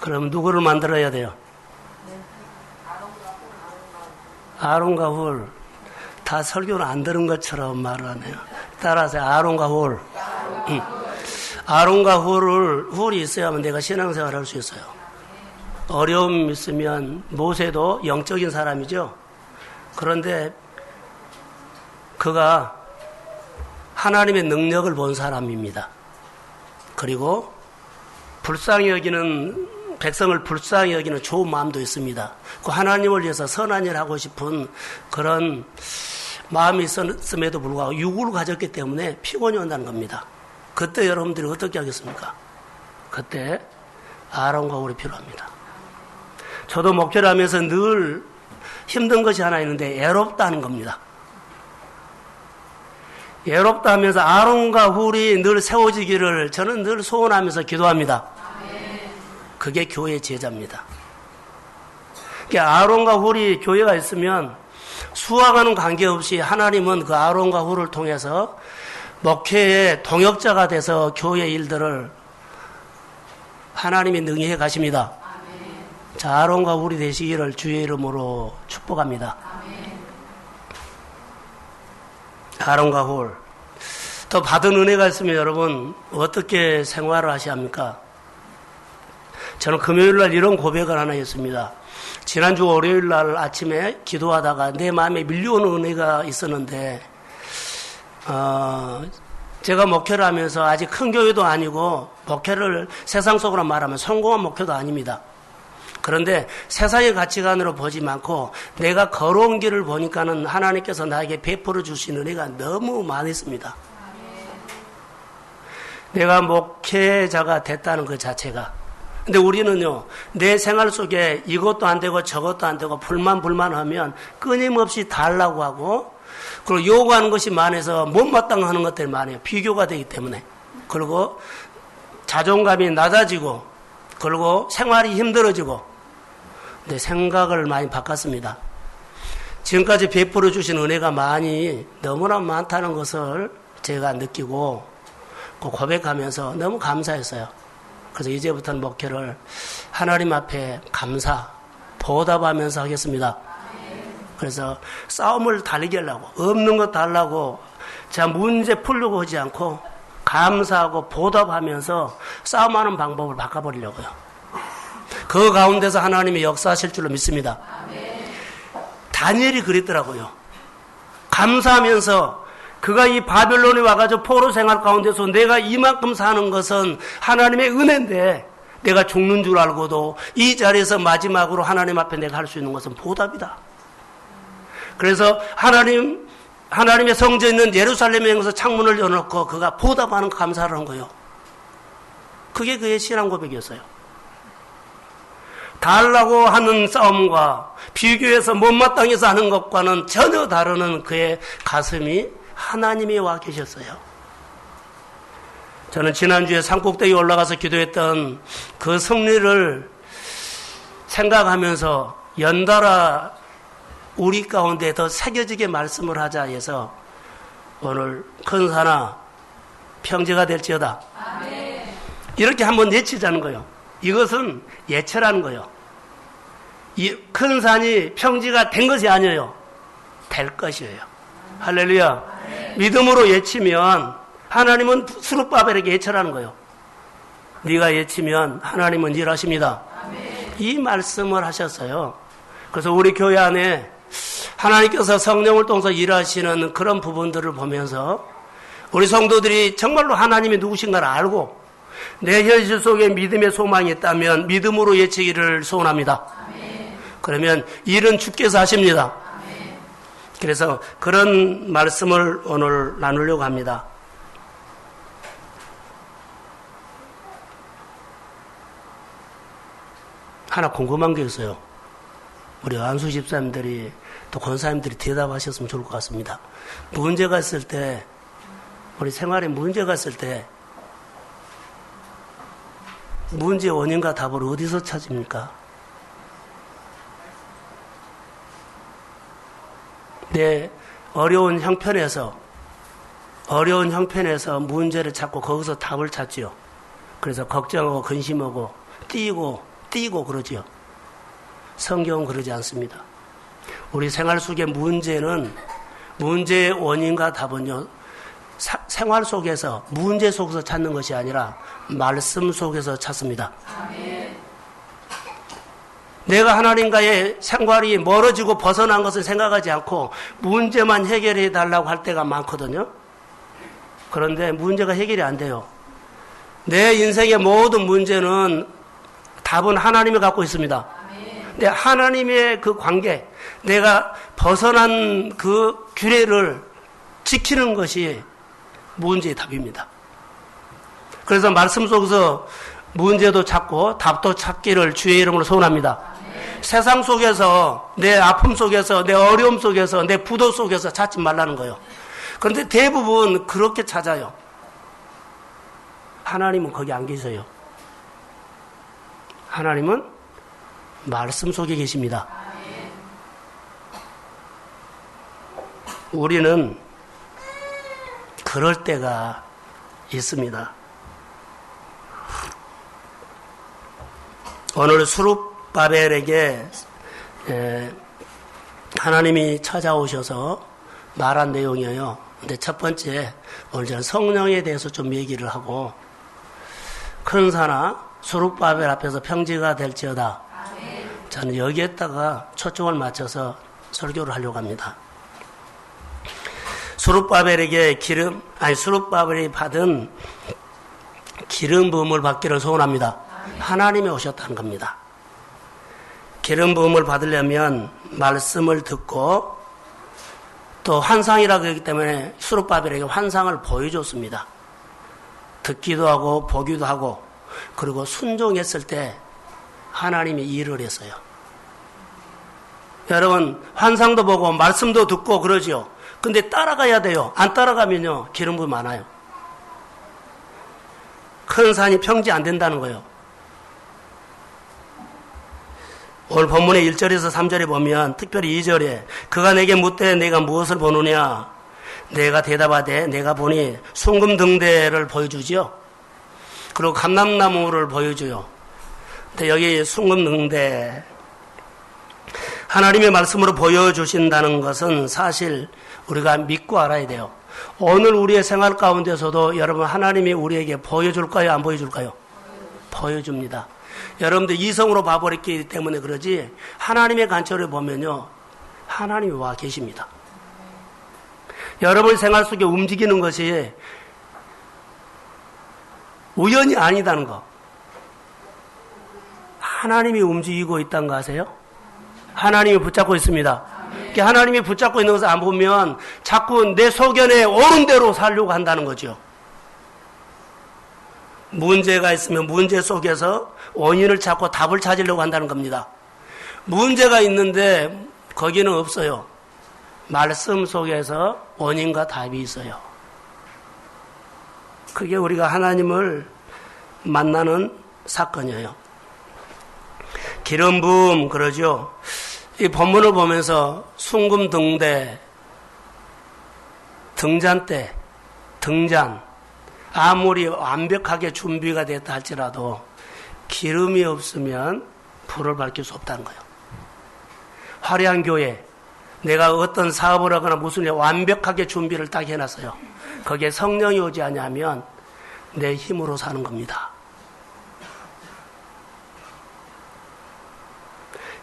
그럼 누구를 만들어야 돼요? 아론과 훌. 다 설교는 안 들은 것처럼 말을 하네요. 따라서 아론과 훌. 아론과 훌이 있어야만 내가 신앙생활을 할 수 있어요. 어려움이 있으면 모세도 영적인 사람이죠. 그런데 그가 하나님의 능력을 본 사람입니다. 그리고 불쌍히 여기는 백성을 불쌍히 여기는 좋은 마음도 있습니다. 그 하나님을 위해서 선한 일을 하고 싶은 그런 마음이 있었음에도 불구하고 육을 가졌기 때문에 피곤이 온다는 겁니다. 그때 여러분들이 어떻게 하겠습니까? 그때 아론과 훌이 필요합니다. 저도 목회를 하면서 늘 힘든 것이 하나 있는데 애롭다는 겁니다. 애롭다 하면서 아론과 훌이 늘 세워지기를 저는 늘 소원하면서 기도합니다. 그게 교회의 제자입니다. 그러니까 아론과 훌이 교회가 있으면 수와과는 관계없이 하나님은 그 아론과 훌을 통해서 목회의 동역자가 돼서 교회의 일들을 하나님이 능히 해 가십니다. 자, 아론과 훌이 되시기를 주의 이름으로 축복합니다. 아론과 훌. 또 받은 은혜가 있으면 여러분 어떻게 생활을 하셔야 합니까? 저는 금요일날 이런 고백을 하나 했습니다. 지난주 월요일날 아침에 기도하다가 내 마음에 밀려오는 은혜가 있었는데 제가 목회를 하면서 아직 큰 교회도 아니고 목회를 세상 속으로 말하면 성공한 목회도 아닙니다. 그런데 세상의 가치관으로 보지 않고 내가 걸어온 길을 보니까는 하나님께서 나에게 베풀어 주신 은혜가 너무 많았습니다. 내가 목회자가 됐다는 그 자체가. 근데 우리는요, 내 생활 속에 이것도 안 되고 저것도 안 되고 불만하면 끊임없이 달라고 하고, 그리고 요구하는 것이 많아서 못마땅하는 것들이 많아요. 비교가 되기 때문에. 그리고 자존감이 낮아지고, 그리고 생활이 힘들어지고. 근데 생각을 많이 바꿨습니다. 지금까지 베풀어 주신 은혜가 너무나 많다는 것을 제가 느끼고 고백하면서 너무 감사했어요. 그래서 이제부터는 목회를 하나님 앞에 보답하면서 하겠습니다. 그래서 싸움을 달리게 하려고, 없는 것 달라고, 자, 문제 풀려고 하지 않고 감사하고 보답하면서 싸움하는 방법을 바꿔버리려고요. 그 가운데서 하나님이 역사하실 줄로 믿습니다. 다니엘이 그랬더라고요. 감사하면서 그가 이 바벨론에 와가지고 포로 생활 가운데서 내가 이만큼 사는 것은 하나님의 은혜인데 내가 죽는 줄 알고도 이 자리에서 마지막으로 하나님 앞에 내가 할 수 있는 것은 보답이다. 그래서 하나님의 성전에 있는 예루살렘에 가서 창문을 열어놓고 그가 보답하는 감사를 한 거예요. 그게 그의 신앙 고백이었어요. 달라고 하는 싸움과 비교해서 못마땅해서 하는 것과는 전혀 다른 그의 가슴이 하나님이 와 계셨어요. 저는 지난주에 산꼭대기에 올라가서 기도했던 그 승리를 생각하면서 연달아 우리 가운데 더 새겨지게 말씀을 하자 해서 오늘 큰 산아 평지가 될지어다. 이렇게 한번 예치자는 거예요. 이것은 예체라는 거예요. 이 큰 산이 평지가 된 것이 아니에요. 될 것이에요. 할렐루야. 믿음으로 예치면 하나님은 수룹바벨에게 예체라는 거예요. 네가 예치면 하나님은 일하십니다. 이 말씀을 하셨어요. 그래서 우리 교회 안에 하나님께서 성령을 통해서 일하시는 그런 부분들을 보면서 우리 성도들이 정말로 하나님이 누구신가를 알고 내 현실 속에 믿음의 소망이 있다면 믿음으로 예치기를 소원합니다. 그러면 일은 주께서 하십니다. 그래서 그런 말씀을 오늘 나누려고 합니다. 하나 궁금한 게 있어요. 우리 안수 집사님들이 또 권사님들이 대답하셨으면 좋을 것 같습니다. 문제가 있을 때, 우리 생활에 문제가 있을 때 문제의 원인과 답을 어디서 찾습니까? 내 어려운 형편에서 문제를 찾고 거기서 답을 찾지요. 그래서 걱정하고 근심하고 뛰고 띄고 그러지요. 성경은 그러지 않습니다. 우리 생활 속의 문제의 원인과 답은요, 생활 속에서, 문제 속에서 찾는 것이 아니라 말씀 속에서 찾습니다. 아멘. 내가 하나님과의 생활이 멀어지고 벗어난 것을 생각하지 않고 문제만 해결해 달라고 할 때가 많거든요. 그런데 문제가 해결이 안 돼요. 내 인생의 모든 문제는 답은 하나님이 갖고 있습니다. 근데 하나님의 그 관계, 내가 벗어난 그 규례를 지키는 것이 문제의 답입니다. 그래서 말씀 속에서 문제도 찾고 답도 찾기를 주의 이름으로 소원합니다. 세상 속에서, 내 아픔 속에서, 내 어려움 속에서, 내 부도 속에서 찾지 말라는 거예요. 그런데 대부분 그렇게 찾아요. 하나님은 거기 안 계세요. 하나님은 말씀 속에 계십니다. 우리는 그럴 때가 있습니다. 오늘 수룹바벨에게 하나님이 찾아오셔서 말한 내용이에요. 근데 첫 번째, 오늘 저는 성령에 대해서 좀 얘기를 하고, 큰 산아 수룹바벨 앞에서 평지가 될지어다. 저는 여기에다가 초점을 맞춰서 설교를 하려고 합니다. 수룹바벨이 받은 기름 부음을 받기를 소원합니다. 하나님이 오셨다는 겁니다. 기름 부음을 받으려면 말씀을 듣고 또 환상이라고 하기 때문에 수룹바벨에게 환상을 보여줬습니다. 듣기도 하고 보기도 하고, 그리고 순종했을 때 하나님이 일을 했어요. 여러분, 환상도 보고 말씀도 듣고 그러죠. 근데 따라가야 돼요. 안 따라가면요, 기름 부음 많아요. 큰 산이 평지 안 된다는 거예요. 오늘 본문의 1절에서 3절에 보면, 특별히 2절에 그가 내게 묻되 내가 무엇을 보느냐, 내가 대답하되 내가 보니 숭금등대를 보여주지요. 그리고 감람나무를 보여줘요. 근데 여기 숭금등대, 하나님의 말씀으로 보여주신다는 것은 사실 우리가 믿고 알아야 돼요. 오늘 우리의 생활 가운데서도 여러분, 하나님이 우리에게 보여줄까요? 안 보여줄까요? 보여줍니다. 여러분들 이성으로 봐버렸기 때문에 그러지, 하나님의 관점을 보면요, 하나님이 와 계십니다. 여러분 생활 속에 움직이는 것이 우연이 아니다는 거. 하나님이 움직이고 있다는 거 아세요? 하나님이 붙잡고 있습니다. 하나님이 붙잡고 있는 것을 안 보면 자꾸 내 소견에 옳은 대로 살려고 한다는 거죠. 문제가 있으면 문제 속에서 원인을 찾고 답을 찾으려고 한다는 겁니다. 문제가 있는데 거기는 없어요. 말씀 속에서 원인과 답이 있어요. 그게 우리가 하나님을 만나는 사건이에요. 기름 부음 그러죠. 이 본문을 보면서 숭금등대, 등잔대, 등잔, 아무리 완벽하게 준비가 됐다 할지라도 기름이 없으면 불을 밝힐 수 없다는 거예요. 화려한 교회, 내가 어떤 사업을 하거나 무슨 일 완벽하게 준비를 딱 해놨어요. 거기에 성령이 오지 않으면 내 힘으로 사는 겁니다.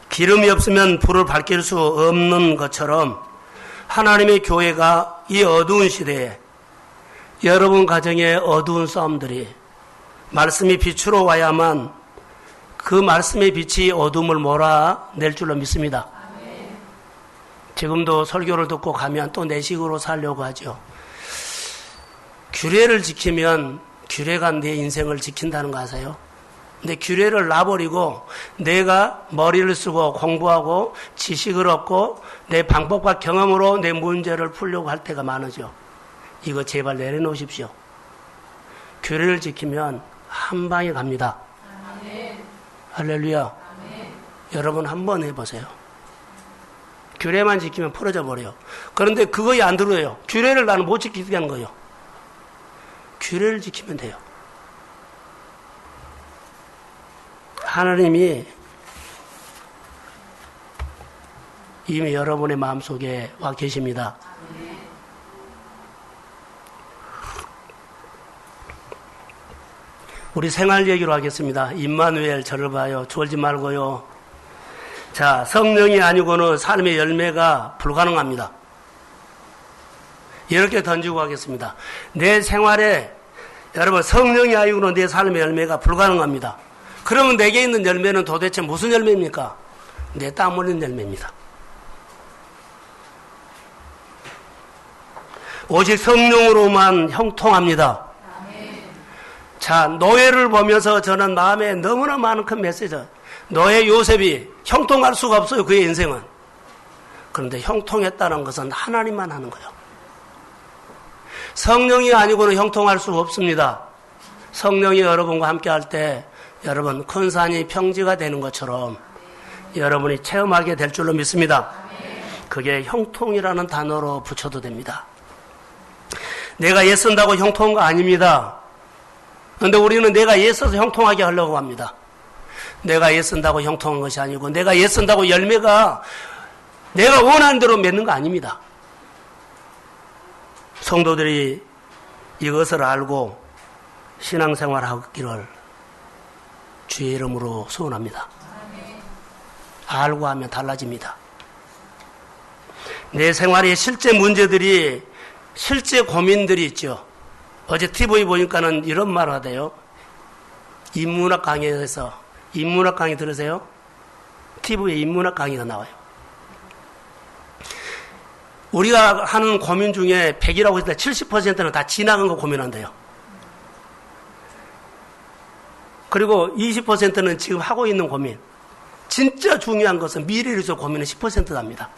기름이 없으면 불을 밝힐 수 없는 것처럼 하나님의 교회가 이 어두운 시대에 여러분 가정의 어두운 싸움들이 말씀이 빛으로 와야만 그 말씀의 빛이 어둠을 몰아낼 줄로 믿습니다. 지금도 설교를 듣고 가면 또 내 식으로 살려고 하죠. 규례를 지키면 규례가 내 인생을 지킨다는 거 아세요? 근데 규례를 놔버리고 내가 머리를 쓰고 공부하고 지식을 얻고 내 방법과 경험으로 내 문제를 풀려고 할 때가 많으죠. 이거 제발 내려놓으십시오. 규례를 지키면 한 방에 갑니다. 아멘. 할렐루야. 아멘. 여러분 한번 해보세요. 규례만 지키면 풀어져 버려요. 그런데 그거에 안 들어요. 규례를 나는 못 지키게 하는 거예요. 규례를 지키면 돼요. 하나님이 이미 여러분의 마음속에 와 계십니다. 우리 생활 얘기로 하겠습니다. 임마누엘 저를 봐요. 졸지 말고요. 자, 성령이 아니고는 삶의 열매가 불가능합니다. 이렇게 던지고 하겠습니다. 내 생활에 여러분 성령이 아니고는 내 삶의 열매가 불가능합니다. 그러면 내게 있는 열매는 도대체 무슨 열매입니까? 내 땀 흘린 열매입니다. 오직 성령으로만 형통합니다. 자, 노예를 보면서 저는 마음에 너무나 많은 큰 메시지. 노예 요셉이 형통할 수가 없어요. 그의 인생은. 그런데 형통했다는 것은 하나님만 하는 거예요. 성령이 아니고는 형통할 수 없습니다. 성령이 여러분과 함께 할 때 여러분 큰 산이 평지가 되는 것처럼 여러분이 체험하게 될 줄로 믿습니다. 그게 형통이라는 단어로 붙여도 됩니다. 내가 애쓴다고 형통한 거 아닙니다. 그런데 우리는 내가 애써서 형통하게 하려고 합니다. 내가 애쓴다고 형통한 것이 아니고 내가 애쓴다고 열매가 내가 원하는 대로 맺는 거 아닙니다. 성도들이 이것을 알고 신앙생활하기를 주의 이름으로 소원합니다. 알고 하면 달라집니다. 내 생활의 실제 문제들이 실제 고민들이 있죠. 어제 TV 보니까는 이런 말 하대요. 인문학 강의에서 인문학 강의 들으세요? TV에 인문학 강의가 나와요. 우리가 하는 고민 중에 100이라고 했을 때 70%는 다 지나간 거 고민한대요. 그리고 20%는 지금 하고 있는 고민. 진짜 중요한 것은 미래를 위해서 고민은 10%답니다.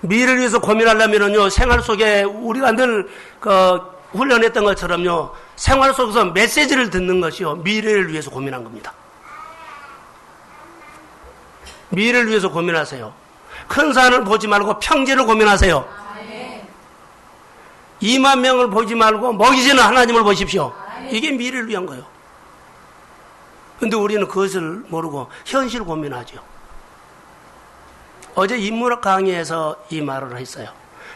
미래를 위해서 고민하려면요, 생활 속에 우리가 늘 훈련했던 것처럼요, 생활 속에서 메시지를 듣는 것이요, 미래를 위해서 고민한 겁니다. 미래를 위해서 고민하세요. 큰 산을 보지 말고 평지를 고민하세요. 2만 명을 보지 말고 먹이시는 하나님을 보십시오. 이게 미래를 위한 거예요. 근데 우리는 그것을 모르고 현실을 고민하죠. 어제 인문학 강의에서 이 말을 했어요.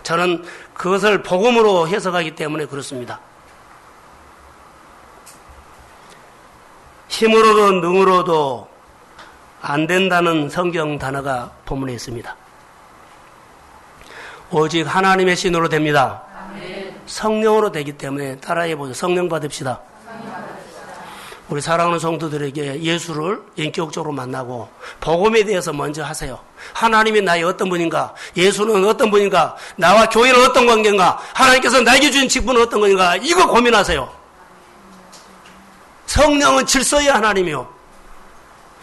저는 그것을 복음으로 해석하기 때문에 그렇습니다. 힘으로도 능으로도 안 된다는 성경 단어가 본문에 있습니다. 오직 하나님의 신으로 됩니다. 성령으로 되기 때문에 따라해보죠. 성령 받읍시다. 우리 사랑하는 성도들에게 예수를 인격적으로 만나고 복음에 대해서 먼저 하세요. 하나님이 나의 어떤 분인가? 예수는 어떤 분인가? 나와 교회는 어떤 관계인가? 하나님께서 나에게 주신 직분은 어떤 건가? 이거 고민하세요. 성령은 질서의 하나님이요.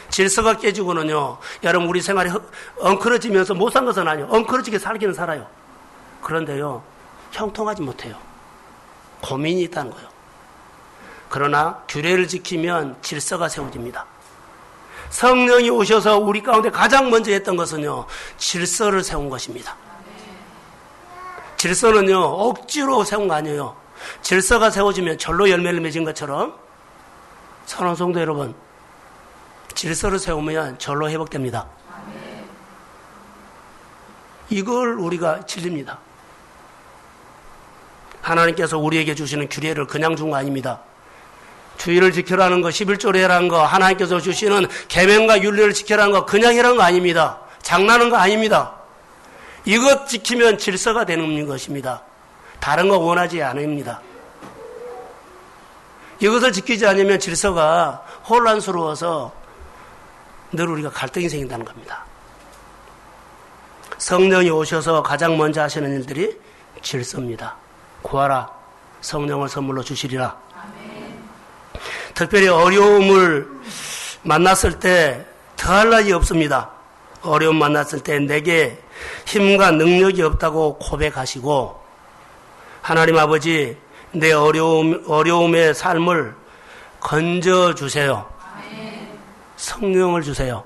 질서가 깨지고는요, 여러분 우리 생활이 엉클어지면서 못 산 것은 아니에요. 엉클어지게 살기는 살아요. 그런데요, 형통하지 못해요. 고민이 있다는 거예요. 그러나 규례를 지키면 질서가 세워집니다. 성령이 오셔서 우리 가운데 가장 먼저 했던 것은요, 질서를 세운 것입니다. 질서는요, 억지로 세운 거 아니에요. 질서가 세워지면 절로 열매를 맺은 것처럼, 사랑하는 성도 여러분, 질서를 세우면 절로 회복됩니다. 이걸 우리가 질립니다. 하나님께서 우리에게 주시는 규례를 그냥 준 거 아닙니다. 주의를 지켜라는 거, 11조를 해라는 거, 하나님께서 주시는 계명과 윤리를 지켜라는 거 그냥 해라는 거 아닙니다. 장난하는 거 아닙니다. 이것 지키면 질서가 되는 것입니다. 다른 거 원하지 않습니다. 이것을 지키지 않으면 질서가 혼란스러워서 늘 우리가 갈등이 생긴다는 겁니다. 성령이 오셔서 가장 먼저 하시는 일들이 질서입니다. 구하라, 성령을 선물로 주시리라. 특별히 어려움을 만났을 때 더할 나위 없습니다. 어려움 만났을 때 내게 힘과 능력이 없다고 고백하시고, 하나님 아버지 내 어려움의 삶을 건져주세요. 성령을 주세요.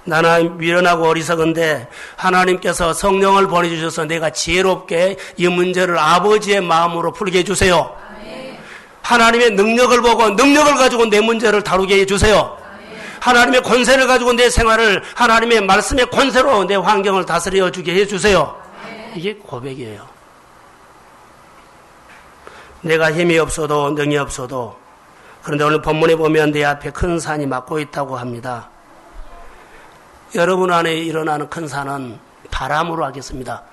나는 미련하고 어리석은데 하나님께서 성령을 보내주셔서 내가 지혜롭게 이 문제를 아버지의 마음으로 풀게 해주세요. 하나님의 능력을 보고 능력을 가지고 내 문제를 다루게 해주세요. 하나님의 권세를 가지고 내 생활을 하나님의 말씀의 권세로 내 환경을 다스려 주게 해주세요. 이게 고백이에요. 내가 힘이 없어도 능이 없어도, 그런데 오늘 본문에 보면 내 앞에 큰 산이 막고 있다고 합니다. 여러분 안에 일어나는 큰 산은 바람으로 하겠습니다.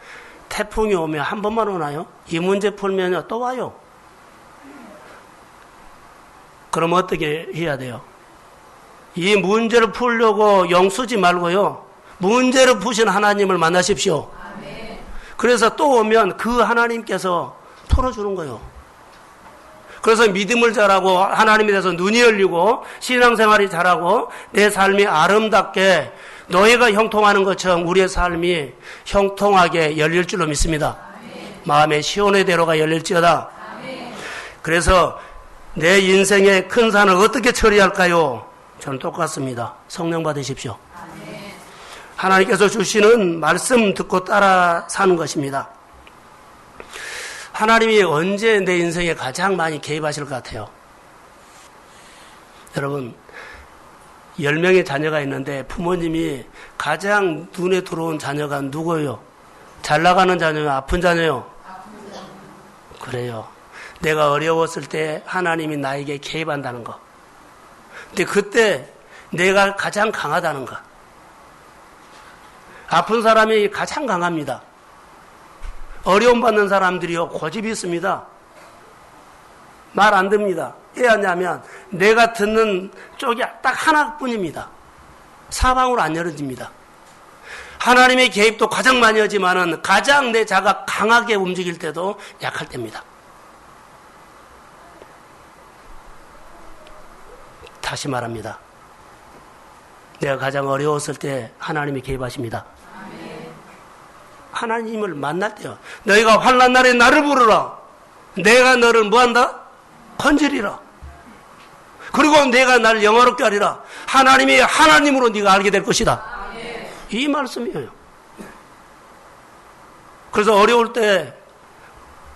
태풍이 오면 한 번만 오나요? 이 문제 풀면요 또 와요. 그럼 어떻게 해야 돼요? 이 문제를 풀려고 영쓰지 말고요, 문제를 푸신 하나님을 만나십시오. 그래서 또 오면 그 하나님께서 풀어주는 거예요. 그래서 믿음을 잘하고 하나님에 대해서 눈이 열리고 신앙생활이 잘하고 내 삶이 아름답게 노예가 형통하는 것처럼 우리의 삶이 형통하게 열릴 줄로 믿습니다. 마음의 시온의 대로가 열릴지어다. 그래서 내 인생의 큰 산을 어떻게 처리할까요? 저는 똑같습니다. 성령 받으십시오. 하나님께서 주시는 말씀 듣고 따라 사는 것입니다. 하나님이 언제 내 인생에 가장 많이 개입하실 것 같아요? 여러분, 10명의 자녀가 있는데 부모님이 가장 눈에 들어온 자녀가 누구예요? 잘 나가는 자녀요? 아픈 자녀요? 그래요. 내가 어려웠을 때 하나님이 나에게 개입한다는 거. 근데 그때 내가 가장 강하다는 거. 아픈 사람이 가장 강합니다. 어려움 받는 사람들이요 고집이 있습니다. 말 안 듣니다. 왜 하냐면 내가 듣는 쪽이 딱 하나뿐입니다. 사방으로 안 열어집니다. 하나님의 개입도 가장 많이 하지만은 가장 내 자가 강하게 움직일 때도 약할 때입니다. 다시 말합니다. 내가 가장 어려웠을 때 하나님이 개입하십니다. 하나님을 만날 때요. 너희가 환난 날에 나를 부르라. 내가 너를 뭐한다? 건지리라. 그리고 내가 나를 영화롭게 하리라. 하나님이 하나님으로 네가 알게 될 것이다. 이 말씀이에요. 그래서 어려울 때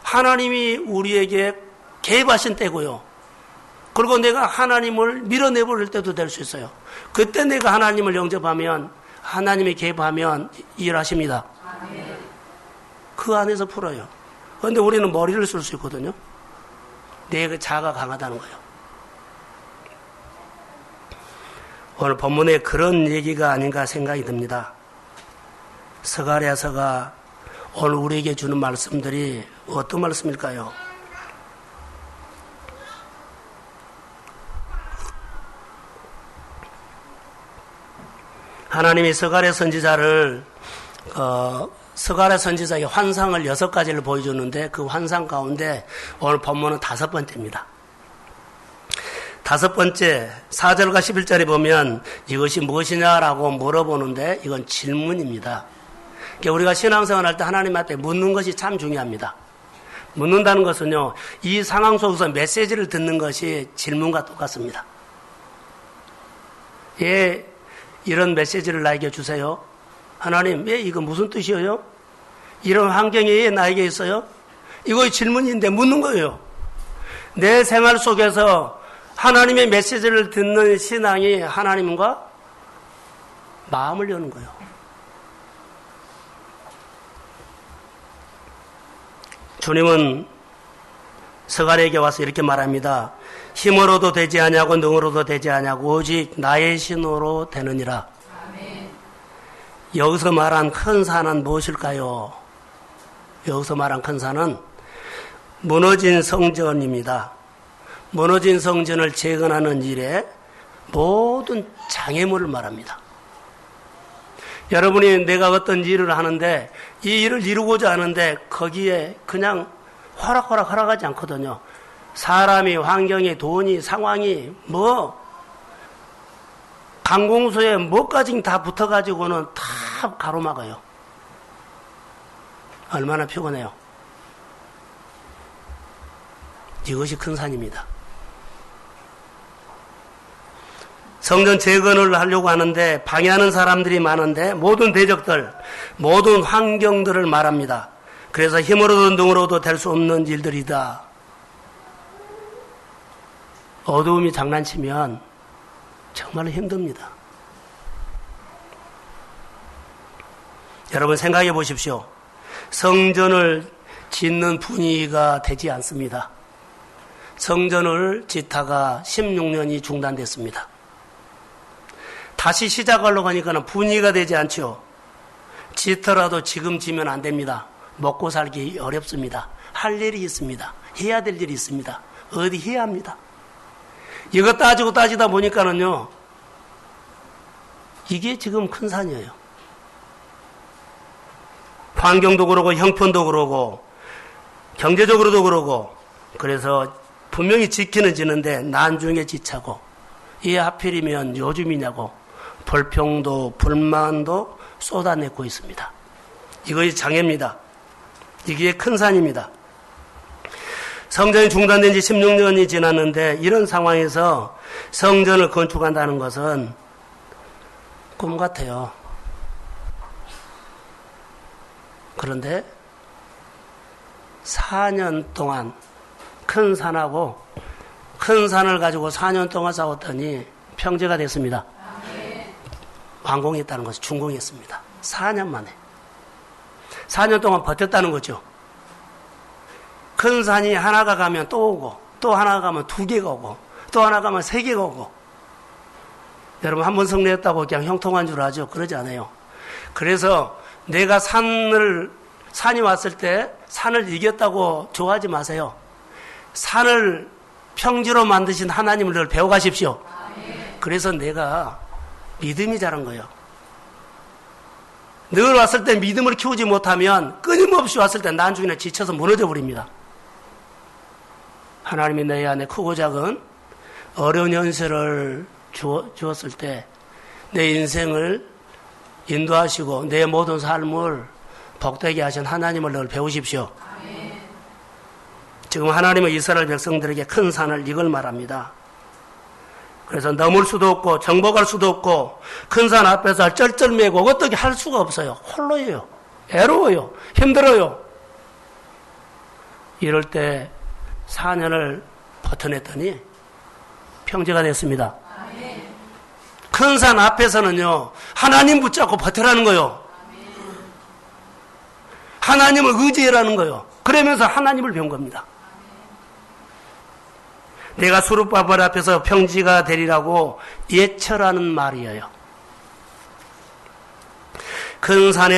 하나님이 우리에게 개입하신 때고요. 그리고 내가 하나님을 밀어내버릴 때도 될 수 있어요. 그때 내가 하나님을 영접하면, 하나님이 개입하면 일하십니다. 그 안에서 풀어요. 그런데 우리는 머리를 쓸 수 있거든요. 내 자가 강하다는 거예요. 오늘 본문에 그런 얘기가 아닌가 생각이 듭니다. 스가랴서가 오늘 우리에게 주는 말씀들이 어떤 말씀일까요? 하나님이 스가랴 선지자를 스가랴 선지자의 환상을 6가지를 보여주는데 그 환상 가운데 오늘 본문은 5번째입니다. 5번째 4절과 11절에 보면 이것이 무엇이냐라고 물어보는데 이건 질문입니다. 그러니까 우리가 신앙생활 할 때 하나님 앞에 묻는 것이 참 중요합니다. 묻는다는 것은요, 이 상황 속에서 메시지를 듣는 것이 질문과 똑같습니다. 예, 이런 메시지를 나에게 주세요. 하나님, 예, 이거 무슨 뜻이에요? 이런 환경이 왜 나에게 있어요? 이거 질문인데 묻는 거예요. 내 생활 속에서 하나님의 메시지를 듣는 신앙이 하나님과 마음을 여는 거예요. 주님은 스가랴에게 와서 이렇게 말합니다. 힘으로도 되지 아니하고 능으로도 되지 아니하고 오직 나의 신으로 되느니라. 아멘. 여기서 말한 큰 산은 무엇일까요? 여기서 말한 큰 산은 무너진 성전입니다. 무너진 성전을 재건하는 일에 모든 장애물을 말합니다. 여러분이 내가 어떤 일을 하는데 이 일을 이루고자 하는데 거기에 그냥 허락하지 않거든요. 사람이, 환경이, 돈이, 상황이 강공소에 뭐까지 다 붙어가지고는 다 가로막아요. 얼마나 피곤해요. 이것이 큰 산입니다. 성전 재건을 하려고 하는데 방해하는 사람들이 많은데 모든 대적들, 모든 환경들을 말합니다. 그래서 힘으로도 능으로도 될 수 없는 일들이다. 어두움이 장난치면 정말로 힘듭니다. 여러분 생각해 보십시오. 성전을 짓는 분위기가 되지 않습니다. 성전을 짓다가 16년이 중단됐습니다. 다시 시작하려고 하니까 분위기가 되지 않죠. 짓더라도 지금 지면 안 됩니다. 먹고 살기 어렵습니다. 할 일이 있습니다. 해야 될 일이 있습니다. 어디 해야 합니다. 이거 따지고 따지다 보니까는요, 이게 지금 큰 산이에요. 환경도 그러고 형편도 그러고 경제적으로도 그러고, 그래서 분명히 지키는 지는데 난중에 지차고, 이 하필이면 요즘이냐고 불평도 불만도 쏟아내고 있습니다. 이것이 장애입니다. 이게 큰 산입니다. 성전이 중단된 지 16년이 지났는데 이런 상황에서 성전을 건축한다는 것은 꿈 같아요. 그런데 4년 동안 큰 산하고 큰 산을 가지고 4년 동안 싸웠더니 평지가 됐습니다. 완공했다는 것이 준공했습니다. 4년 만에. 4년 동안 버텼다는 거죠. 큰 산이 하나가 가면 또 오고, 또 하나가 가면 2개가 오고, 또 하나가 가면 3개가 오고. 여러분 한 번 승리했다고 그냥 형통한 줄 아죠? 그러지 않아요. 그래서 내가 산이 왔을 때 산을 이겼다고 좋아하지 마세요. 산을 평지로 만드신 하나님을 늘 배워가십시오. 그래서 내가 믿음이 자란 거예요. 늘 왔을 때 믿음을 키우지 못하면 끊임없이 왔을 때 난중에 지쳐서 무너져 버립니다. 하나님이 내 안에 크고 작은 어려운 현실을 주었을 때 내 인생을 인도하시고 내 모든 삶을 복되게 하신 하나님을 늘 배우십시오. 지금 하나님은 이스라엘 백성들에게 큰 산을 이걸 말합니다. 그래서 넘을 수도 없고 정복할 수도 없고 큰 산 앞에서 쩔쩔매고 어떻게 할 수가 없어요. 홀로예요. 애로워요. 힘들어요. 이럴 때 4년을 버텨냈더니 평지가 됐습니다. 큰 산 앞에서는요, 하나님 붙잡고 버텨라는 거요. 하나님을 의지해라는 거요. 그러면서 하나님을 배운 겁니다. 내가 수룹바벨 앞에서 평지가 되리라고 예처라는 말이에요. 큰 산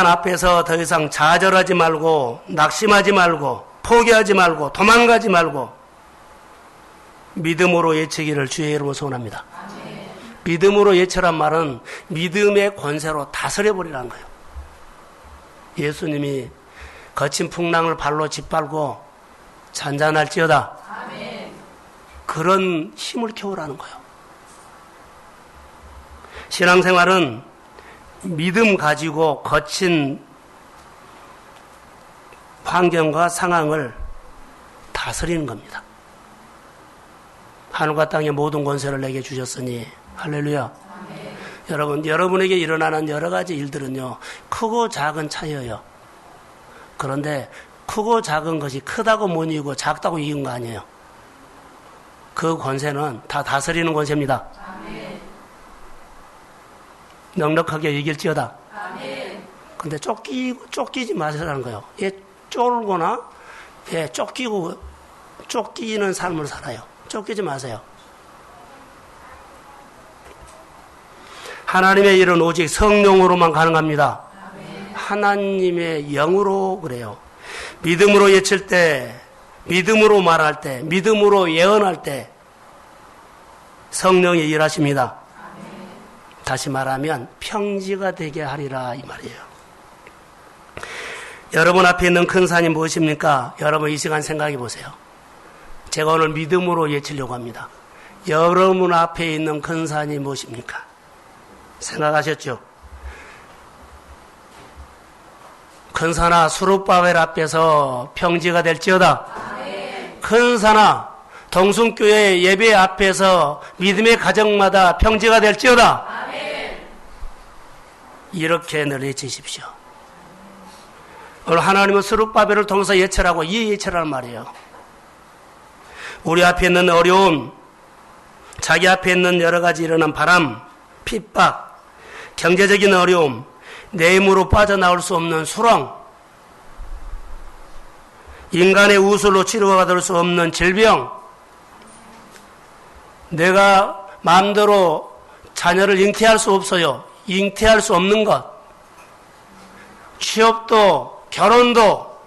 앞에서 더 이상 좌절하지 말고 낙심하지 말고 포기하지 말고 도망가지 말고 믿음으로 예치기를 주의 이름으로 소원합니다. 믿음으로 예처란 말은 믿음의 권세로 다스려버리라는 거예요. 예수님이 거친 풍랑을 발로 짓밟고 잔잔할지어다. 그런 힘을 키우라는 거예요. 신앙생활은 믿음 가지고 거친 환경과 상황을 다스리는 겁니다. 하늘과 땅의 모든 권세를 내게 주셨으니 할렐루야. 여러분, 여러분에게 일어나는 여러 가지 일들은요, 크고 작은 차이예요. 그런데 크고 작은 것이 크다고 못 이기고 작다고 이긴 거 아니에요. 그 권세는 다 다스리는 권세입니다. 넉넉하게 이길지어다. 근데 쫓기지 마시라는 거예요. 쫄거나 쫓기는 삶을 살아요. 쫓기지 마세요. 하나님의 일은 오직 성령으로만 가능합니다. 하나님의 영으로 그래요. 믿음으로 예칠 때, 믿음으로 말할 때, 믿음으로 예언할 때 성령이 일하십니다. 다시 말하면 평지가 되게 하리라 이 말이에요. 여러분 앞에 있는 큰 산이 무엇입니까? 여러분 이 시간 생각해 보세요. 제가 오늘 믿음으로 예치려고 합니다. 여러분 앞에 있는 큰 산이 무엇입니까? 생각하셨죠? 큰 산아 수룹바벨 앞에서 평지가 될지어다. 큰 산아 동순교회 예배 앞에서 믿음의 가정마다 평지가 될지어다. 이렇게 늘 외치십시오. 오늘 하나님은 수룹바벨을 통해서 예철하고 이 예철하는 말이에요. 우리 앞에 있는 어려움, 자기 앞에 있는 여러 가지 일어난 바람, 핍박, 경제적인 어려움, 내 힘으로 빠져나올 수 없는 수렁, 인간의 우술로 치료받을 수 없는 질병, 내가 마음대로 자녀를 잉태할 수 없어요. 잉태할 수 없는 것. 취업도, 결혼도,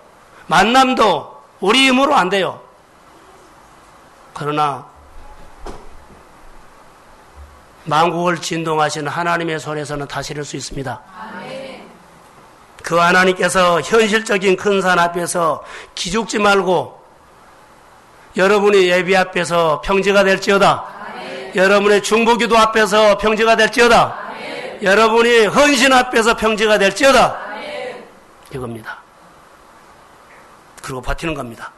만남도 우리 힘으로 안 돼요. 그러나 만국을 진동하시는 하나님의 손에서는 다스릴 수 있습니다. 그 하나님께서 현실적인 큰 산 앞에서 기죽지 말고 여러분이 예배 앞에서 평지가 될지어다. 여러분의 중보기도 앞에서 평지가 될지어다. 여러분이 헌신 앞에서 평지가 될지어다. 이겁니다. 그리고 버티는 겁니다.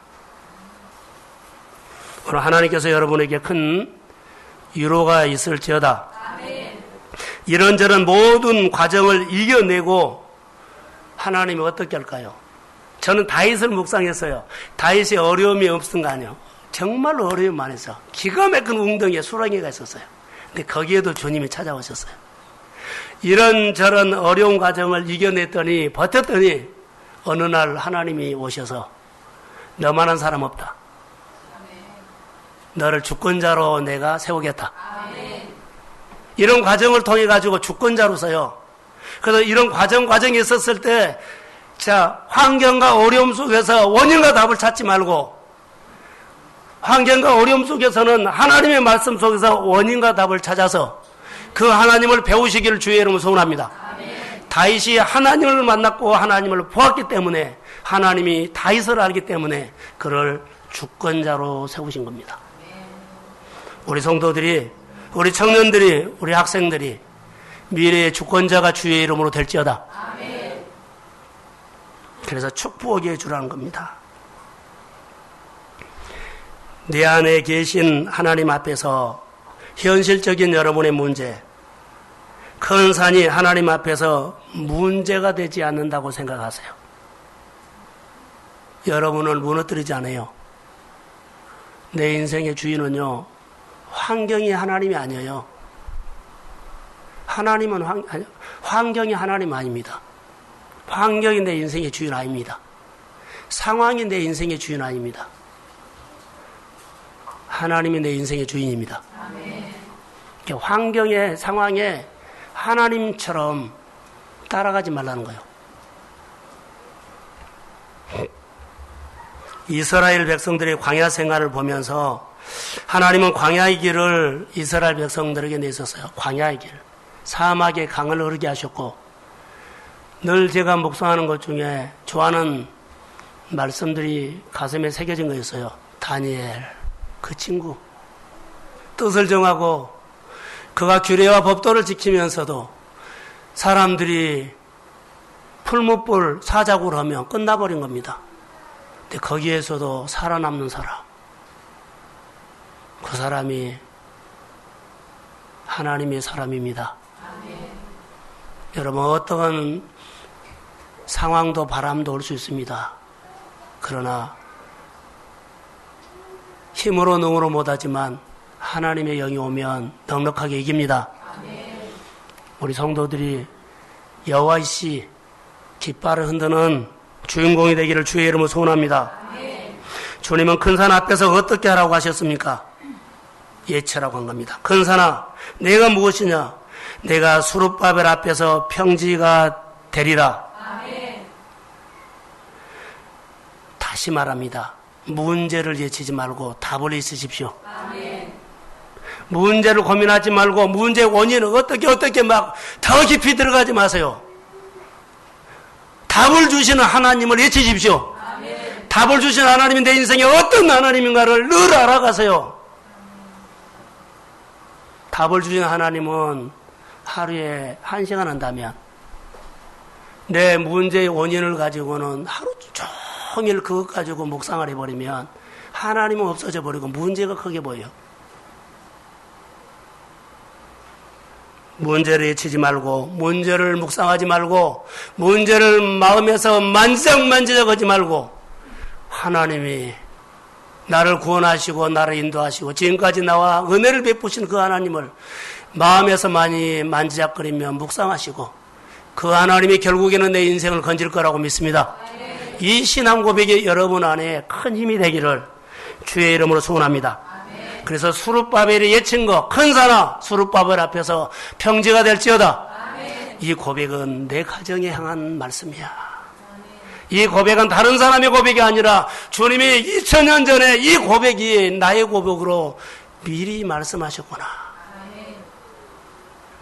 오늘 하나님께서 여러분에게 큰 위로가 있을지어다. 이런저런 모든 과정을 이겨내고 하나님이 어떻게 할까요? 저는 다윗을 묵상했어요. 다윗이 어려움이 없었던 거 아니에요. 정말로 어려움이 많았어. 기가 막힌 웅덩이에 수렁이가 있었어요. 근데 거기에도 주님이 찾아오셨어요. 이런저런 어려운 과정을 이겨냈더니 버텼더니 어느 날 하나님이 오셔서 너만한 사람 없다. 너를 주권자로 내가 세우겠다. 이런 과정을 통해 가지고 주권자로서요. 그래서 이런 과정이 있었을 때, 자, 환경과 어려움 속에서 원인과 답을 찾지 말고, 환경과 어려움 속에서는 하나님의 말씀 속에서 원인과 답을 찾아서 그 하나님을 배우시기를 주의 이름으로 소원합니다. 다윗이 하나님을 만났고 하나님을 보았기 때문에 하나님이 다윗을 알기 때문에 그를 주권자로 세우신 겁니다. 우리 성도들이, 우리 청년들이, 우리 학생들이 미래의 주권자가 주의 이름으로 될지어다. 그래서 축복해 주라는 겁니다. 내 안에 계신 하나님 앞에서 현실적인 여러분의 문제, 큰 산이 하나님 앞에서 문제가 되지 않는다고 생각하세요. 여러분을 무너뜨리지 않아요. 내 인생의 주인은요, 환경이 하나님이 아니에요. 하나님은 환경이 하나님 아닙니다. 환경이 내 인생의 주인 아닙니다. 상황이 내 인생의 주인 아닙니다. 하나님이 내 인생의 주인입니다. 환경에, 상황에 하나님처럼 따라가지 말라는 거예요. 이스라엘 백성들의 광야 생활을 보면서 하나님은 광야의 길을 이스라엘 백성들에게 내셨어요. 광야의 길. 사막에 강을 흐르게 하셨고, 늘 제가 묵상하는 것 중에 좋아하는 말씀들이 가슴에 새겨진 거였어요. 다니엘, 그 친구. 뜻을 정하고 그가 규례와 법도를 지키면서도 사람들이 풀무불 사자굴 하면 끝나버린 겁니다. 근데 거기에서도 살아남는 사람. 그 사람이 하나님의 사람입니다. 여러분, 어떠한 상황도 바람도 올 수 있습니다. 그러나 힘으로 능으로 못하지만 하나님의 영이 오면 넉넉하게 이깁니다. 우리 성도들이 여호와의 씨 깃발을 흔드는 주인공이 되기를 주의 이름으로 소원합니다. 주님은 큰 산 앞에서 어떻게 하라고 하셨습니까? 예체라고 한 겁니다. 큰 산아, 내가 무엇이냐? 내가 수룹바벨 앞에서 평지가 되리라. 다시 말합니다. 문제를 예치지 말고 답을 있으십시오. 문제를 고민하지 말고 문제의 원인을 어떻게 막 더 깊이 들어가지 마세요. 답을 주시는 하나님을 예치십시오. 답을 주시는 하나님이 내 인생에 어떤 하나님인가를 늘 알아가세요. 답을 주시는 하나님은 하루에 1시간 한다면 내 문제의 원인을 가지고는 하루 종일 그것 가지고 묵상을 해버리면 하나님은 없어져 버리고 문제가 크게 보여요. 문제를 예치지 말고 문제를 묵상하지 말고 문제를 마음에서 만지작만지작하지 말고 하나님이 나를 구원하시고 나를 인도하시고 지금까지 나와 은혜를 베푸신 그 하나님을 마음에서 많이 만지작거리며 묵상하시고 그 하나님이 결국에는 내 인생을 건질 거라고 믿습니다. 이 신앙 고백이 여러분 안에 큰 힘이 되기를 주의 이름으로 소원합니다. 그래서 수룹바벨이 예친 거 큰 산아 수룹바벨 앞에서 평지가 될지어다. 이 고백은 내 가정에 향한 말씀이야. 이 고백은 다른 사람의 고백이 아니라 주님이 2000년 전에 이 고백이 나의 고백으로 미리 말씀하셨구나.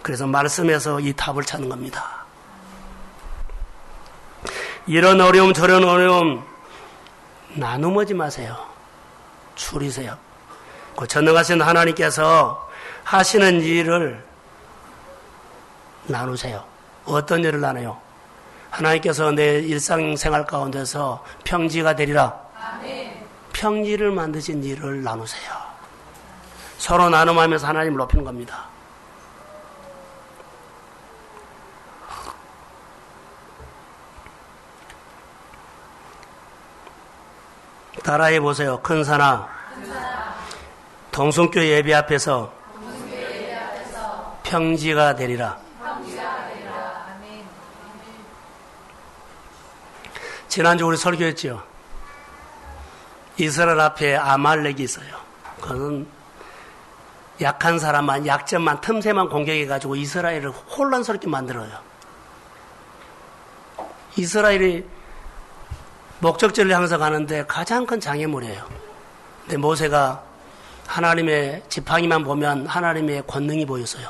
그래서 말씀에서 이 답을 찾는 겁니다. 이런 어려움 저런 어려움 나누지 마세요. 줄이세요. 그 전능하신 하나님께서 하시는 일을 나누세요. 어떤 일을 나눠요? 하나님께서 내 일상생활 가운데서 평지가 되리라. 평지를 만드신 일을 나누세요. 서로 나눔하면서 하나님을 높이는 겁니다. 따라해 보세요. 큰 산아 동순교회 예배 앞에서 평지가 되리라. 지난주 우리 설교했죠. 이스라엘 앞에 아말렉이 있어요. 그것은 약한 사람만, 약점만, 틈새만 공격해가지고 이스라엘을 혼란스럽게 만들어요. 이스라엘이 목적지를 향해서 가는데 가장 큰 장애물이에요. 근데 모세가 하나님의 지팡이만 보면 하나님의 권능이 보였어요.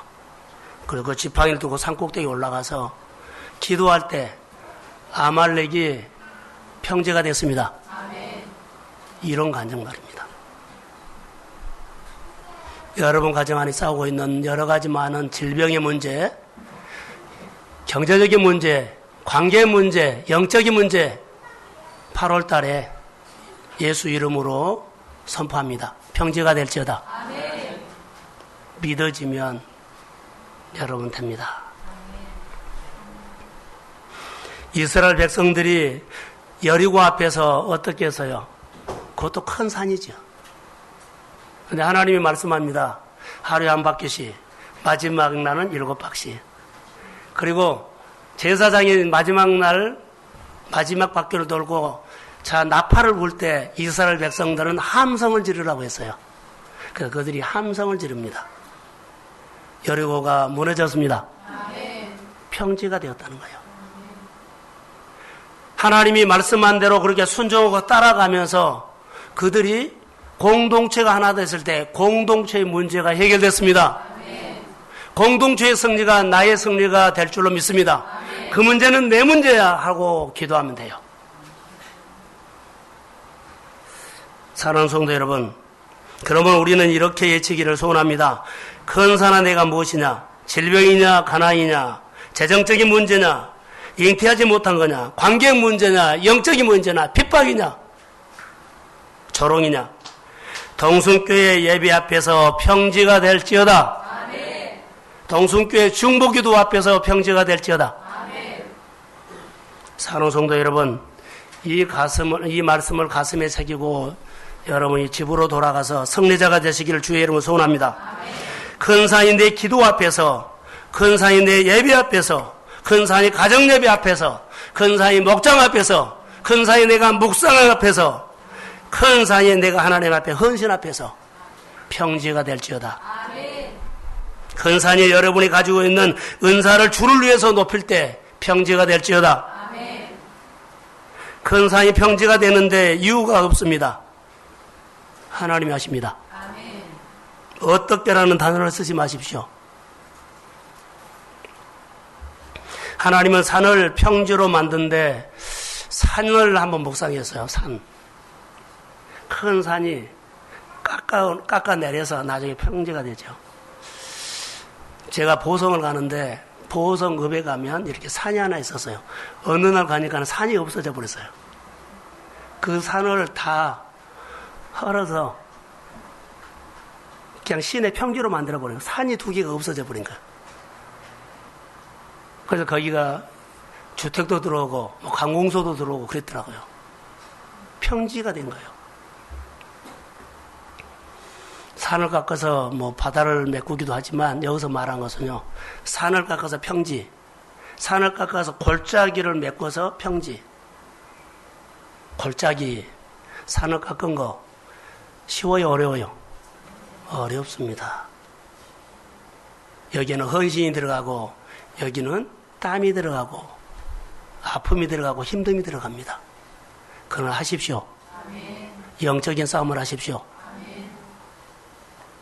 그리고 그 지팡이를 두고 산꼭대기에 올라가서 기도할 때 아말렉이 평지가 됐습니다. 이런 간증 말입니다. 여러분 가정 안에 싸우고 있는 여러 가지 많은 질병의 문제, 경제적인 문제, 관계 문제, 영적인 문제 8월 달에 예수 이름으로 선포합니다. 평지가 될지어다. 믿어지면 여러분 됩니다. 이스라엘 백성들이 여리고 앞에서 어떻게 했어요? 그것도 큰 산이죠. 근데 하나님이 말씀합니다. 하루에 한 바퀴씩, 마지막 날은 7바퀴. 그리고 제사장이 마지막 날, 마지막 바퀴를 돌고, 자, 나팔을 불 때 이스라엘 백성들은 함성을 지르라고 했어요. 그래서 그들이 함성을 지릅니다. 여리고가 무너졌습니다. 평지가 되었다는 거예요. 하나님이 말씀한 대로 그렇게 순종하고 따라가면서 그들이 공동체가 하나 됐을 때 공동체의 문제가 해결됐습니다. 공동체의 승리가 나의 승리가 될 줄로 믿습니다. 그 문제는 내 문제야 하고 기도하면 돼요. 사랑하는 성도 여러분, 그러면 우리는 이렇게 예치기를 소원합니다. 큰 산아 내가 무엇이냐? 질병이냐? 가난이냐? 재정적인 문제냐? 잉태하지 못한 거냐? 관계 문제냐? 영적인 문제냐? 핍박이냐? 조롱이냐? 동순교회 예배 앞에서 평지가 될지어다. 동순교회 중보기도 앞에서 평지가 될지어다. 사랑하는 성도 여러분, 이 말씀을 가슴에 새기고 여러분이 집으로 돌아가서 승리자가 되시기를 주의 이름으로 소원합니다. 큰 산이 내 기도 앞에서, 큰 산이 내 예배 앞에서, 큰 산이 가정 예배 앞에서, 큰 산이 목장 앞에서, 큰 산이 내가 묵상을 앞에서, 큰 산이 내가 하나님 앞에 헌신 앞에서 평지가 될지어다. 큰 산이 여러분이 가지고 있는 은사를 주를 위해서 높일 때 평지가 될지어다. 큰 산이 평지가 되는데 이유가 없습니다. 하나님이 하십니다. 어떻게라는 단어를 쓰지 마십시오. 하나님은 산을 평지로 만든데 산을 한번 묵상했어요. 산. 큰 산이 깎아내려서 나중에 평지가 되죠. 제가 보성을 가는데 보성읍에 가면 이렇게 산이 하나 있었어요. 어느 날 가니까 산이 없어져 버렸어요. 그 산을 다 헐어서 그냥 시내 평지로 만들어버려요. 산이 2개가 없어져 버린 거예요. 그래서 거기가 주택도 들어오고 관공서도 들어오고 그랬더라고요. 평지가 된 거예요. 산을 깎아서 뭐 바다를 메꾸기도 하지만 여기서 말한 것은요, 산을 깎아서 평지, 산을 깎아서 골짜기를 메꿔서 평지. 골짜기, 산을 깎은 거 쉬워요, 어려워요? 어렵습니다. 여기는 헌신이 들어가고 여기는 땀이 들어가고 아픔이 들어가고 힘듦이 들어갑니다. 그러나 하십시오. 아멘. 영적인 싸움을 하십시오. 아멘.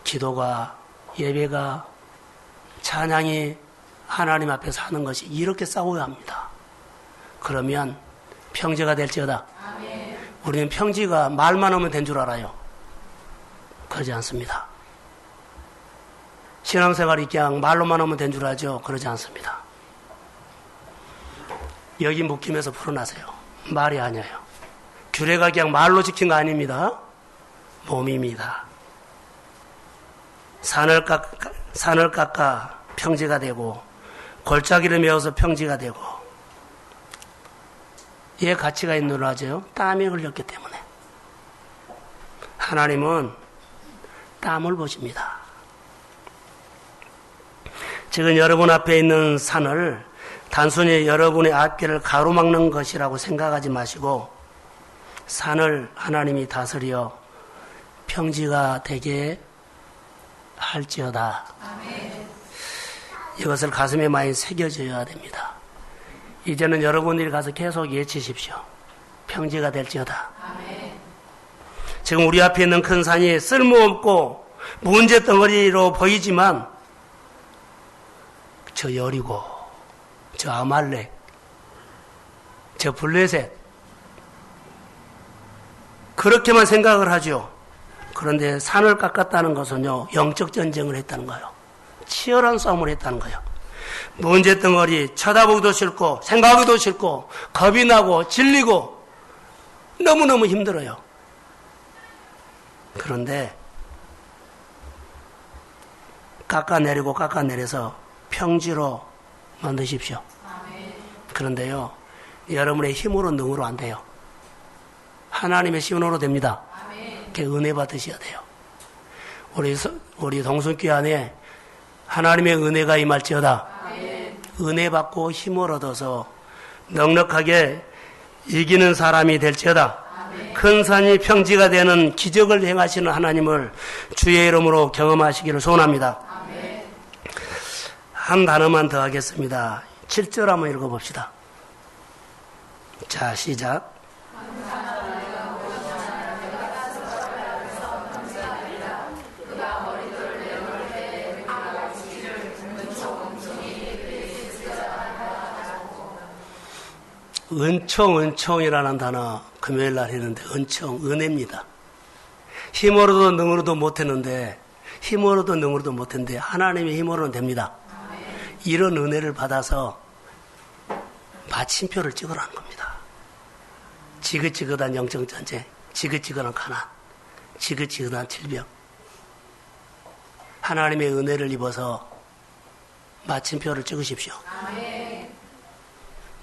기도가, 예배가, 찬양이 하나님 앞에서 하는 것이 이렇게 싸워야 합니다. 그러면 평지가 될지어다. 아멘. 우리는 평지가 말만 하면 된 줄 알아요. 그러지 않습니다. 신앙생활이 그냥 말로만 하면 된 줄 알죠? 그러지 않습니다. 여기 묶임에서 풀어나세요. 말이 아니에요. 규례가 그냥 말로 지킨 거 아닙니다. 몸입니다. 산을 깎아 평지가 되고 골짜기를 메워서 평지가 되고, 얘 가치가 있는 줄 아죠? 땀이 흘렸기 때문에. 하나님은 땀을 보십니다. 지금 여러분 앞에 있는 산을 단순히 여러분의 앞길을 가로막는 것이라고 생각하지 마시고, 산을 하나님이 다스려 평지가 되게 할지어다. 아멘. 이것을 가슴에 많이 새겨져야 됩니다. 이제는 여러분들이 가서 계속 외치십시오. 평지가 될지어다. 아멘. 지금 우리 앞에 있는 큰 산이 쓸모없고 문제덩어리로 보이지만 저 여리고, 저 아말렉, 저 블레셋, 그렇게만 생각을 하죠. 그런데 산을 깎았다는 것은요, 영적 전쟁을 했다는 거예요. 치열한 싸움을 했다는 거예요. 문제덩어리 쳐다보기도 싫고 생각하기도 싫고 겁이 나고 질리고 너무너무 힘들어요. 그런데 깎아내려서 평지로 만드십시오. 그런데요, 여러분의 힘으로 능으로 안 돼요. 하나님의 신호로 됩니다. 그렇게 은혜 받으셔야 돼요. 우리 동순교회 안에 하나님의 은혜가 임할지어다. 은혜 받고 힘을 얻어서 넉넉하게 이기는 사람이 될지어다. 큰 산이 평지가 되는 기적을 행하시는 하나님을 주의 이름으로 경험하시기를 소원합니다. 한 단어만 더 하겠습니다. 7절 한번 읽어봅시다. 자, 시작. 은총이라는 단어 금요일 날 했는데, 은총, 은혜입니다. 힘으로도 능으로도 못했는데, 하나님의 힘으로는 됩니다. 이런 은혜를 받아서 마침표를 찍으라는 겁니다. 지긋지긋한 영적 전쟁, 지긋지긋한 가난, 지긋지긋한 질병, 하나님의 은혜를 입어서 마침표를 찍으십시오.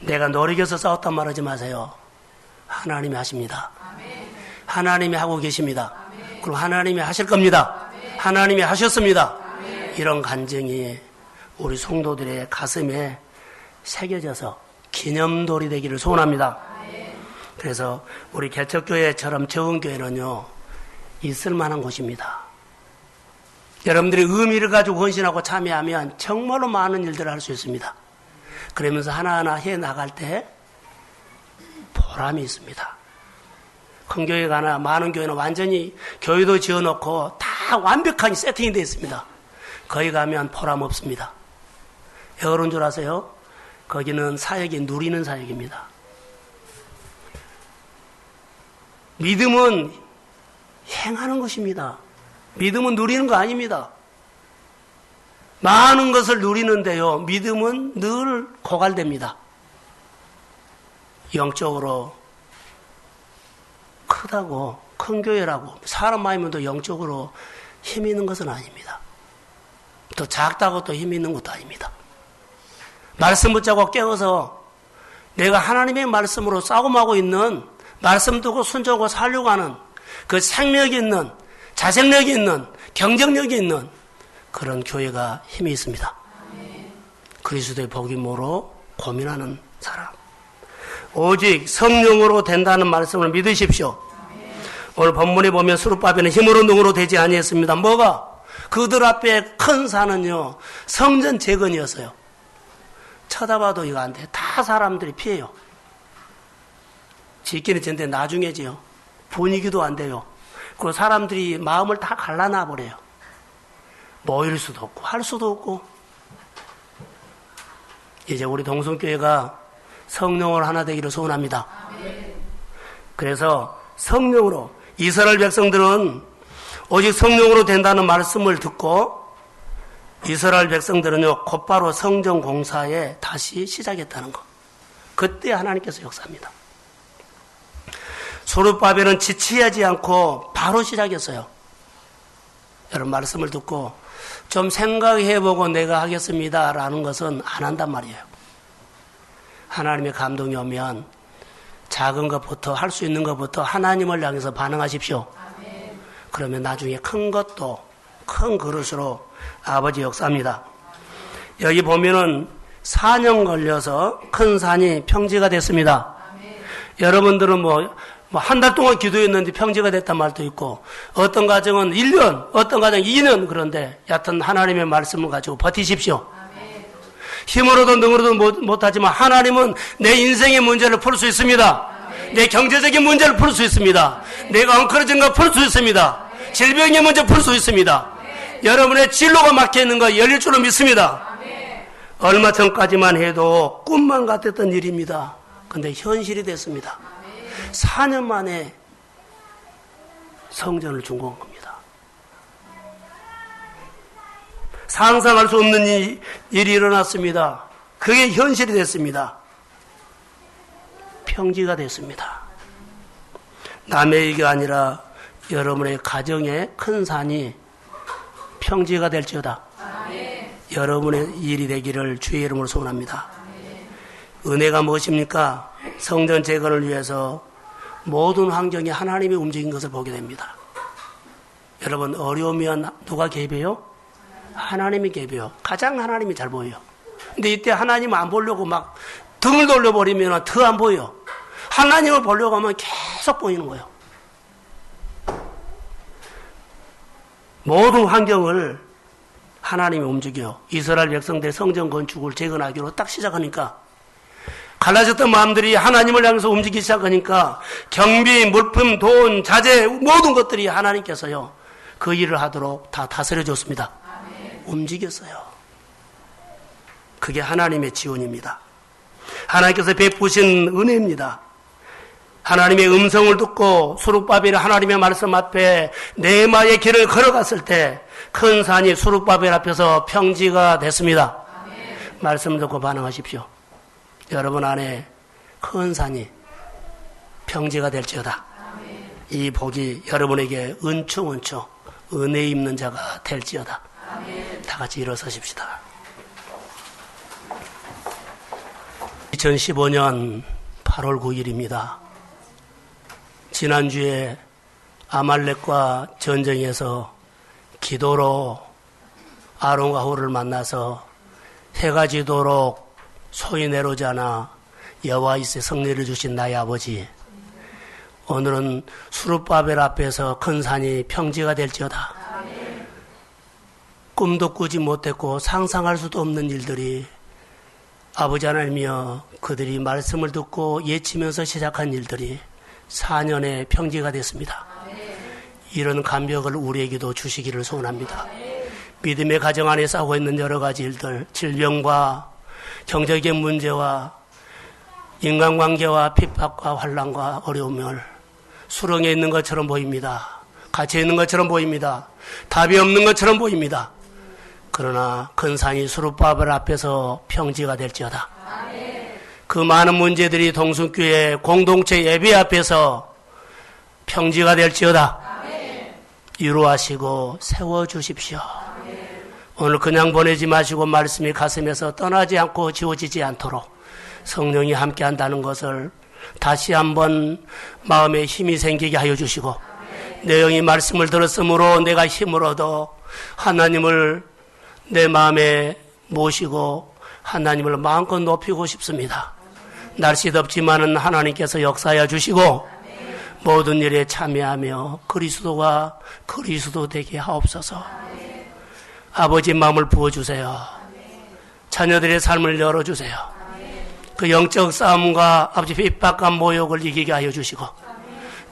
내가 노력해서 싸웠단 말하지 마세요. 하나님이 하십니다. 하나님이 하고 계십니다. 그럼 하나님이 하실 겁니다. 하나님이 하셨습니다. 이런 간증이 우리 성도들의 가슴에 새겨져서 기념돌이 되기를 소원합니다. 그래서 우리 개척교회처럼 적은교회는요, 있을 만한 곳입니다. 여러분들이 의미를 가지고 헌신하고 참여하면 정말로 많은 일들을 할 수 있습니다. 그러면서 하나하나 해 나갈 때 보람이 있습니다. 큰 교회가 많은 교회는 완전히 교회도 지어놓고 다 완벽하게 세팅이 되어 있습니다. 거기 가면 보람 없습니다. 왜 그런 줄 아세요? 거기는 사역이 누리는 사역입니다. 믿음은 행하는 것입니다. 믿음은 누리는 거 아닙니다. 많은 것을 누리는데요, 믿음은 늘 고갈됩니다. 영적으로 크다고, 큰 교회라고 사람 많으면 또 영적으로 힘 있는 것은 아닙니다. 또 작다고 또 힘 있는 것도 아닙니다. 말씀 붙잡고 깨워서 내가 하나님의 말씀으로 싸움하고 있는, 말씀 듣고 순종하고 살려고 하는 그 생명이 있는, 자생력이 있는 경쟁력이 있는 그런 교회가 힘이 있습니다. 그리스도의 복음으로 고민하는 사람. 오직 성령으로 된다는 말씀을 믿으십시오. 오늘 본문에 보면 수룹바벨은 힘으로 능으로 되지 아니했습니다. 뭐가? 그들 앞에 큰 산은요, 성전 재건이었어요. 쳐다봐도 이거 안 돼. 다 사람들이 피해요. 짓기는 짓는데 나중에지요. 분위기도 안 돼요. 그 사람들이 마음을 다 갈라놔 버려요. 모일 수도 없고 할 수도 없고. 이제 우리 동성교회가 성령으로 하나 되기를 소원합니다. 그래서 성령으로, 이스라엘 백성들은 오직 성령으로 된다는 말씀을 듣고 이스라엘 백성들은요, 곧바로 성전 공사에 다시 시작했다는 것. 그때 하나님께서 역사합니다. 수룹바벨은 지체하지 않고 바로 시작했어요. 여러분, 말씀을 듣고 좀 생각해보고 내가 하겠습니다 라는 것은 안 한단 말이에요. 하나님의 감동이 오면 작은 것부터, 할 수 있는 것부터 하나님을 향해서 반응하십시오. 그러면 나중에 큰 것도 큰 그릇으로 아버지 역사합니다. 여기 보면은 4년 걸려서 큰 산이 평지가 됐습니다. 여러분들은 한 달 동안 기도했는데 평지가 됐단 말도 있고, 어떤 가정은 1년, 어떤 가정은 2년, 그런데 여하튼 하나님의 말씀을 가지고 버티십시오. 힘으로도 능으로도 못하지만 하나님은 내 인생의 문제를 풀 수 있습니다. 내 경제적인 문제를 풀 수 있습니다. 내가 엉클어진 거 풀 수 있습니다. 질병의 문제 풀 수 있습니다. 여러분의 진로가 막혀있는 거 열릴 줄로 믿습니다. 얼마 전까지만 해도 꿈만 같았던 일입니다. 근데 현실이 됐습니다. 4년 만에 성전을 준공한 겁니다. 상상할 수 없는 일이 일어났습니다. 그게 현실이 됐습니다. 평지가 됐습니다. 남의 일이 아니라 여러분의 가정의 큰 산이 평지가 될지어다. 여러분의 일이 되기를 주의 이름으로 소원합니다. 은혜가 무엇입니까? 성전 재건을 위해서 모든 환경이 하나님이 움직인 것을 보게 됩니다. 여러분, 어려우면 누가 개입해요? 하나님이 개입해요. 가장 하나님이 잘 보여요. 근데 이때 하나님 안 보려고 막 등을 돌려버리면 더 안 보여요. 하나님을 보려고 하면 계속 보이는 거예요. 모든 환경을 하나님이 움직여요. 이스라엘 백성들의 성전 건축을 재건하기로 딱 시작하니까, 갈라졌던 마음들이 하나님을 향해서 움직이기 시작하니까 경비, 물품, 돈, 자재 모든 것들이 하나님께서요, 그 일을 하도록 다 다스려 줬습니다. 움직였어요. 그게 하나님의 지원입니다. 하나님께서 베푸신 은혜입니다. 하나님의 음성을 듣고 수룹바벨이 하나님의 말씀 앞에 네마의 길을 걸어갔을 때 큰 산이 수룹바벨 앞에서 평지가 됐습니다. 말씀 듣고 반응하십시오. 여러분 안에 큰 산이 평지가 될지어다. 이 복이 여러분에게 은총 은혜 입는 자가 될지어다. 다 같이 일어서십시다. 2015년 8월 9일입니다. 지난주에 아말렉과 전쟁에서 기도로 아론과 홀을 만나서 해가 지도록 소위 내려오자나 여호와 이세 승리를 주신 나의 아버지, 오늘은 수룹바벨 앞에서 큰 산이 평지가 될지어다. 꿈도 꾸지 못했고 상상할 수도 없는 일들이 아버지 하나님이여, 그들이 말씀을 듣고 예치면서 시작한 일들이 4년의 평지가 됐습니다. 이런 감격을 우리에게도 주시기를 소원합니다. 믿음의 가정 안에 싸우고 있는 여러 가지 일들, 질병과 경제적인 문제와 인간관계와 핍박과 환난과 어려움을 수렁에 있는 것처럼 보입니다. 갇혀 있는 것처럼 보입니다. 답이 없는 것처럼 보입니다. 그러나 큰 산이 수룹바벨 앞에서 평지가 될지어다. 그 많은 문제들이 동성교회 공동체 예배 앞에서 평지가 될지어다. 위로하시고 세워주십시오. 오늘 그냥 보내지 마시고 말씀이 가슴에서 떠나지 않고 지워지지 않도록 성령이 함께한다는 것을 다시 한번 마음에 힘이 생기게 하여 주시고, 내 영이 말씀을 들었으므로 내가 힘을 얻어 하나님을 내 마음에 모시고 하나님을 마음껏 높이고 싶습니다. 날씨 덥지만은 하나님께서 역사하여 주시고 모든 일에 참여하며 그리스도가 그리스도 되게 하옵소서. 아버지 마음을 부어주세요. 자녀들의 삶을 열어주세요. 그 영적 싸움과 아버지 핍박과 모욕을 이기게 하여 주시고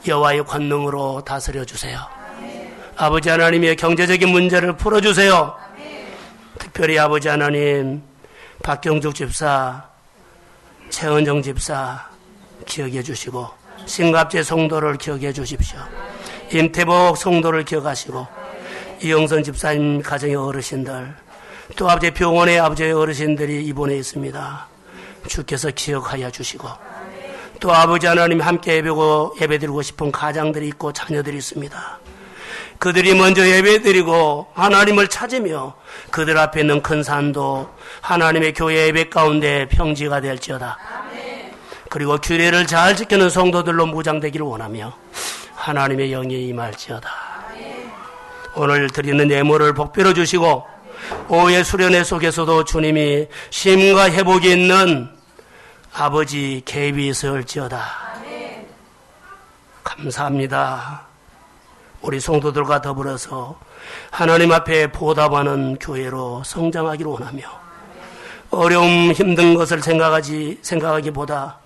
여호와의 권능으로 다스려 주세요. 아버지 하나님의 경제적인 문제를 풀어주세요. 특별히 아버지 하나님 박경숙 집사, 최은정 집사 기억해 주시고 신갑제 성도를 기억해 주십시오. 임태복 성도를 기억하시고 이영선 집사님 가정의 어르신들 또 아버지 병원의 아버지의 어르신들이 입원해 있습니다. 주께서 기억하여 주시고 또 아버지 하나님 함께 예배드리고 싶은 가장들이 있고 자녀들이 있습니다. 그들이 먼저 예배드리고 하나님을 찾으며 그들 앞에 있는 큰 산도 하나님의 교회 예배 가운데 평지가 될지어다. 그리고 규례를 잘 지키는 성도들로 무장되기를 원하며 하나님의 영이 임할지어다. 오늘 드리는 예물을 복비로 주시고 오후의 수련회 속에서도 주님이 쉼과 회복이 있는 아버지 개입이 있을지어다. 감사합니다. 우리 성도들과 더불어서 하나님 앞에 보답하는 교회로 성장하기를 원하며 어려움 힘든 것을 생각하기보다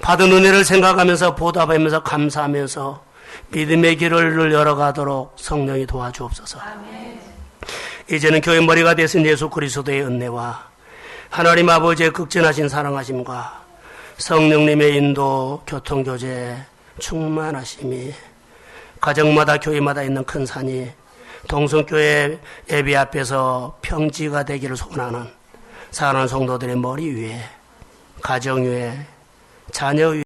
받은 은혜를 생각하면서 보답하면서 감사하면서 믿음의 길을 열어가도록 성령이 도와주옵소서. 이제는 교회 머리가 되신 예수 그리스도의 은혜와 하나님 아버지의 극진하신 사랑하심과 성령님의 인도 교통교제 충만하심이 가정마다 교회마다 있는 큰 산이 동성교회 예배 앞에서 평지가 되기를 소원하는 사랑하는 성도들의 머리 위에 가정 위에 자녀 위에